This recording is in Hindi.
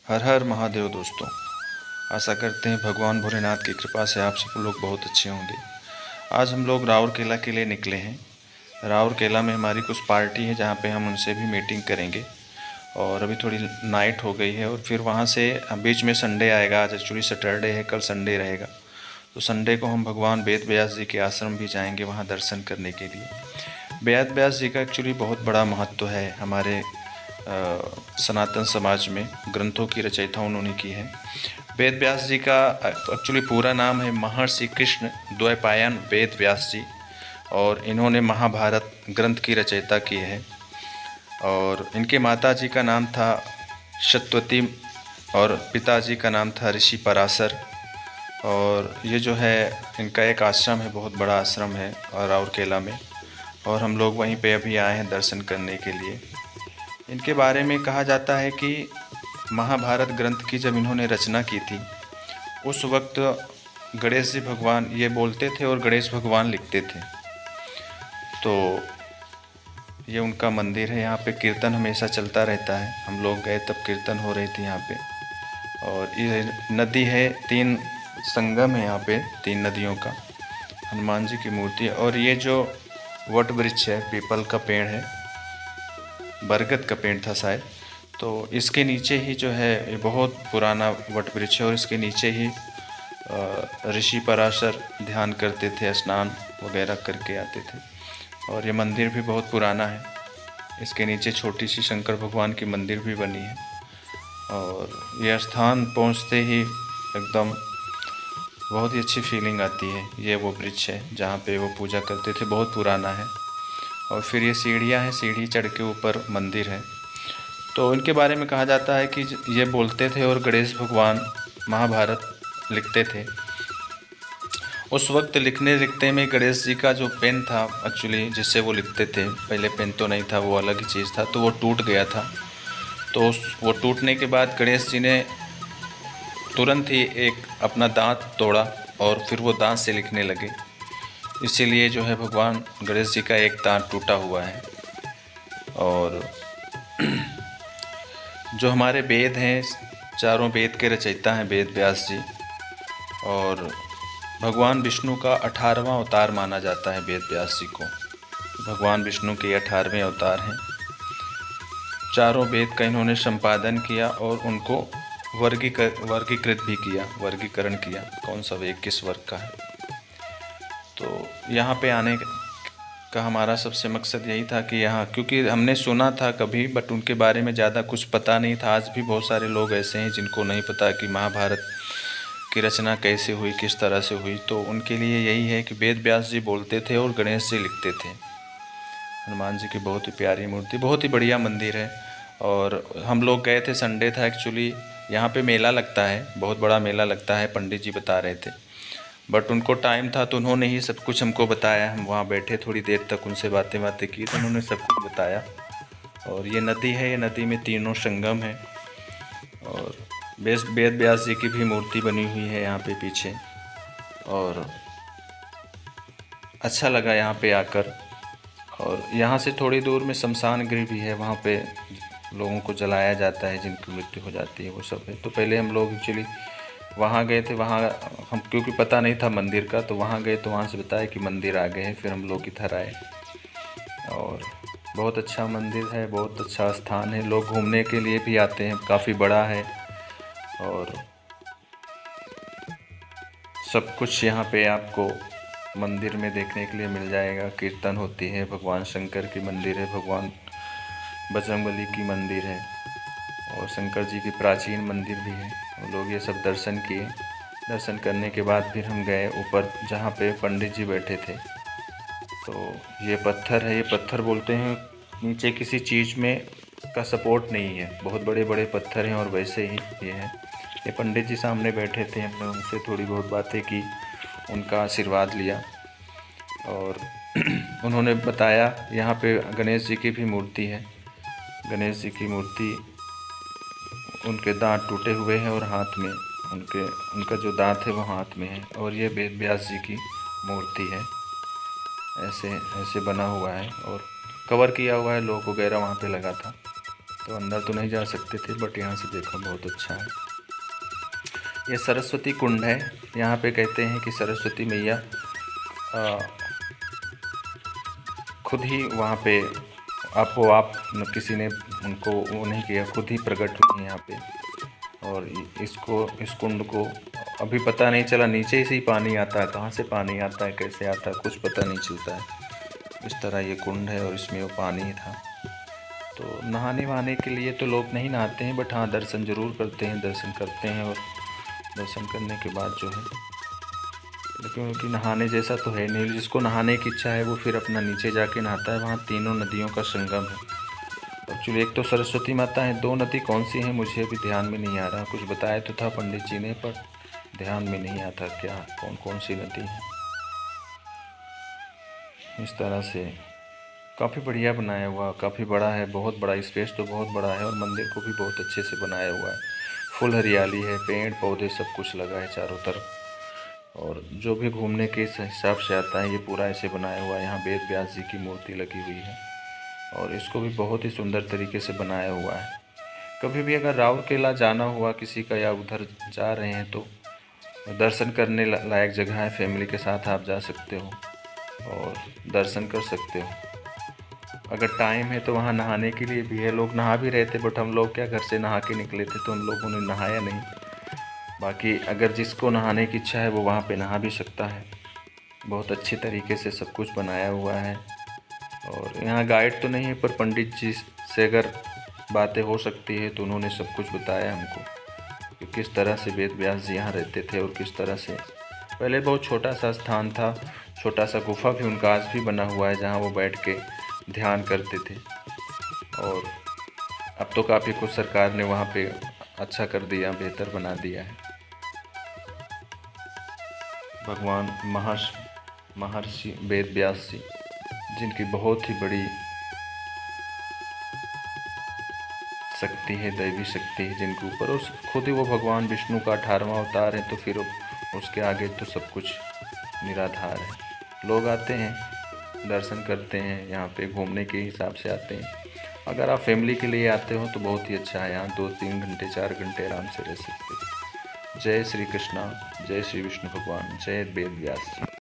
हर हर महादेव दोस्तों। आशा करते हैं भगवान भोलेनाथ की कृपा से आप सब लोग बहुत अच्छे होंगे। आज हम लोग राउरकेला के लिए निकले हैं। राउरकेला में हमारी कुछ पार्टी है जहाँ पे हम उनसे भी मीटिंग करेंगे। और अभी थोड़ी नाइट हो गई है और फिर वहाँ से बीच में संडे आएगा। आज एक्चुअली सैटरडे है, कल संडे रहेगा। तो संडे को हम भगवान वेद व्यास जी के आश्रम भी जाएंगे वहाँ दर्शन करने के लिए। वेद व्यास जी का एक्चुअली बहुत बड़ा महत्व है हमारे सनातन समाज में। ग्रंथों की रचयिता उन्होंने की है। वेद व्यास जी का एक्चुअली पूरा नाम है महर्षि कृष्ण द्वैपायन वेद व्यास जी, और इन्होंने महाभारत ग्रंथ की रचयिता की है। और इनके माता जी का नाम था शतवती और पिताजी का नाम था ऋषि पराशर। और ये जो है इनका एक आश्रम है, बहुत बड़ा आश्रम है और राउरकेला में। और हम लोग वहीं पे अभी आए हैं दर्शन करने के लिए। इनके बारे में कहा जाता है कि महाभारत ग्रंथ की जब इन्होंने रचना की थी उस वक्त गणेश जी भगवान ये बोलते थे और गणेश भगवान लिखते थे। तो ये उनका मंदिर है। यहाँ पे कीर्तन हमेशा चलता रहता है। हम लोग गए तब कीर्तन हो रही थी यहाँ पे। और ये नदी है, 3 संगम है यहाँ पे, 3 नदियों का। हनुमान जी की मूर्ति है। और ये जो वट वृक्ष है, पीपल का पेड़ है, बरगद का पेड़ था शायद, तो इसके नीचे ही जो है ये बहुत पुराना वट वृक्ष है। और इसके नीचे ही ऋषि पराशर ध्यान करते थे, स्नान वगैरह करके आते थे। और ये मंदिर भी बहुत पुराना है। इसके नीचे छोटी सी शंकर भगवान की मंदिर भी बनी है। और ये स्थान पहुंचते ही एकदम बहुत ही अच्छी फीलिंग आती है। ये वो वृक्ष है जहाँ पे वो पूजा करते थे, बहुत पुराना है। और फिर ये सीढ़ियाँ हैं, सीढ़ी चढ़ के ऊपर मंदिर है। तो इनके बारे में कहा जाता है कि ये बोलते थे और गणेश भगवान महाभारत लिखते थे। उस वक्त लिखने लिखते में गणेश जी का जो पेन था एक्चुअली जिससे वो लिखते थे, पहले पेन तो नहीं था, वो अलग ही चीज़ था, तो वो टूट गया था। तो वो टूटने के बाद गणेश जी ने तुरंत ही एक अपना दांत तोड़ा और फिर वो दांत से लिखने लगे। इसीलिए जो है भगवान गणेश जी का एक दांत टूटा हुआ है। और जो हमारे वेद हैं, चारों वेद के रचयिता हैं वेद व्यास जी। और भगवान विष्णु का 18वां अवतार माना जाता है वेद व्यास जी को। भगवान विष्णु के 18वें अवतार हैं। चारों वेद का इन्होंने संपादन किया और उनको वर्गीकृत भी किया, वर्गीकरण किया कौन सा वेद किस वर्ग का है। तो यहाँ पे आने का हमारा सबसे मकसद यही था कि यहाँ, क्योंकि हमने सुना था कभी बट उनके बारे में ज़्यादा कुछ पता नहीं था। आज भी बहुत सारे लोग ऐसे हैं जिनको नहीं पता कि महाभारत की रचना कैसे हुई, किस तरह से हुई। तो उनके लिए यही है कि वेद व्यास जी बोलते थे और गणेश जी लिखते थे। हनुमान जी की बहुत ही प्यारी मूर्ति, बहुत ही बढ़िया मंदिर है। और हम लोग गए थे, संडे था एक्चुअली। यहाँ पे मेला लगता है, बहुत बड़ा मेला लगता है, पंडित जी बता रहे थे। बट उनको टाइम था तो उन्होंने ही सब कुछ हमको बताया। हम वहाँ बैठे थोड़ी देर तक उनसे बातें की तो उन्होंने सब कुछ बताया। और ये नदी है, ये नदी में 3 संगम है। और वेद व्यास जी की भी मूर्ति बनी हुई है यहाँ पे पीछे। और अच्छा लगा यहाँ पे आकर। और यहाँ से थोड़ी दूर में शमशान गृह भी है, वहाँ पे लोगों को जलाया जाता है जिनकी मृत्यु हो जाती है, वो सब है। तो पहले हम लोग एक्चुअली वहाँ गए थे। वहाँ हम, क्योंकि पता नहीं था मंदिर का, तो वहाँ गए तो वहाँ से बताया कि मंदिर आ गए हैं। फिर हम लोग इधर आए। और बहुत अच्छा मंदिर है, बहुत अच्छा स्थान है। लोग घूमने के लिए भी आते हैं, काफ़ी बड़ा है। और सब कुछ यहाँ पे आपको मंदिर में देखने के लिए मिल जाएगा। कीर्तन होती है, भगवान शंकर की मंदिर है, भगवान बजरंगबली की मंदिर है, और शंकर जी की प्राचीन मंदिर भी है। हम लोग ये सब दर्शन किए। दर्शन करने के बाद फिर हम गए ऊपर जहाँ पे पंडित जी बैठे थे। तो ये पत्थर है, ये पत्थर बोलते हैं नीचे किसी चीज़ में का सपोर्ट नहीं है, बहुत बड़े बड़े पत्थर हैं। और वैसे ही ये है। ये पंडित जी सामने बैठे थे, हमने उनसे थोड़ी बहुत बातें की, उनका आशीर्वाद लिया। और उन्होंने बताया यहाँ पे गणेश जी की भी मूर्ति है। गणेश जी की मूर्ति, उनके दांत टूटे हुए हैं और हाथ में उनका जो दांत है वो हाथ में है। और ये वेद व्यास जी की मूर्ति है, ऐसे ऐसे बना हुआ है और कवर किया हुआ है, लोग वगैरह वहाँ पे लगा था। तो अंदर तो नहीं जा सकते थे, बट यहाँ से देखो बहुत अच्छा है। ये सरस्वती कुंड है। यहाँ पे कहते हैं कि सरस्वती मैया खुद ही वहाँ पे आपको आप किसी ने उनको वो नहीं किया, खुद ही प्रकट हुई यहाँ पे। और इस कुंड को अभी पता नहीं चला, नीचे से ही पानी आता है, कहाँ से पानी आता है, कैसे आता है, कुछ पता नहीं चलता है। इस तरह ये कुंड है और इसमें वो पानी था। तो नहाने वहाने के लिए तो लोग नहीं नहाते हैं, बट हाँ दर्शन ज़रूर करते हैं, दर्शन करते हैं। और दर्शन करने के बाद जो है, क्योंकि नहाने जैसा तो है नहीं, जिसको नहाने की इच्छा है वो फिर अपना नीचे जाके नहाता है। वहाँ तीनों नदियों का संगम है। एक्चुअली एक तो सरस्वती माता है, 2 नदी कौन सी हैं मुझे अभी ध्यान में नहीं आ रहा। कुछ बताया तो था पंडित जी ने, पर ध्यान में नहीं आता क्या कौन कौन सी नदी है। इस तरह से काफ़ी बढ़िया बनाया हुआ, काफ़ी बड़ा है, बहुत बड़ा स्पेस तो बहुत बड़ा है। और मंदिर को भी बहुत अच्छे से बनाया हुआ है। फुल हरियाली है, पेड़ पौधे सब कुछ लगा है चारों तरफ। और जो भी घूमने के हिसाब से आता है, ये पूरा ऐसे बनाया हुआ है। यहाँ वेद व्यास जी की मूर्ति लगी हुई है और इसको भी बहुत ही सुंदर तरीके से बनाया हुआ है। कभी भी अगर राउरकेला जाना हुआ किसी का या उधर जा रहे हैं तो दर्शन करने लायक जगह है। फैमिली के साथ आप जा सकते हो और दर्शन कर सकते हो। अगर टाइम है तो वहाँ नहाने के लिए भी है। लोग नहा भी रहे थे, बट हम लोग क्या घर से नहा के निकले थे तो हम लोगों ने नहाया नहीं। बाकी अगर जिसको नहाने की इच्छा है वो वहाँ पे नहा भी सकता है। बहुत अच्छे तरीके से सब कुछ बनाया हुआ है। और यहाँ गाइड तो नहीं है, पर पंडित जी से अगर बातें हो सकती है तो उन्होंने सब कुछ बताया हमको कि किस तरह से वेद व्यास जी यहाँ रहते थे और किस तरह से। पहले बहुत छोटा सा स्थान था, छोटा सा गुफा भी उनका आज भी बना हुआ है जहाँ वो बैठ के ध्यान करते थे। और अब तो काफ़ी कुछ सरकार ने वहाँ पे अच्छा कर दिया, बेहतर बना दिया है। भगवान महर्षि वेद व्यास जी, जिनकी बहुत ही बड़ी शक्ति है, दैवी शक्ति है जिनके ऊपर, उस खुद ही वो भगवान विष्णु का 18वां अवतार है। तो फिर उसके आगे तो सब कुछ निराधार है। लोग आते हैं, दर्शन करते हैं, यहाँ पे घूमने के हिसाब से आते हैं। अगर आप फैमिली के लिए आते हो तो बहुत ही अच्छा है। यहाँ 2-3 घंटे 4 घंटे आराम से रह सकते हैं। जय श्री कृष्णा, जय श्री विष्णु भगवान, जय वेद व्यास।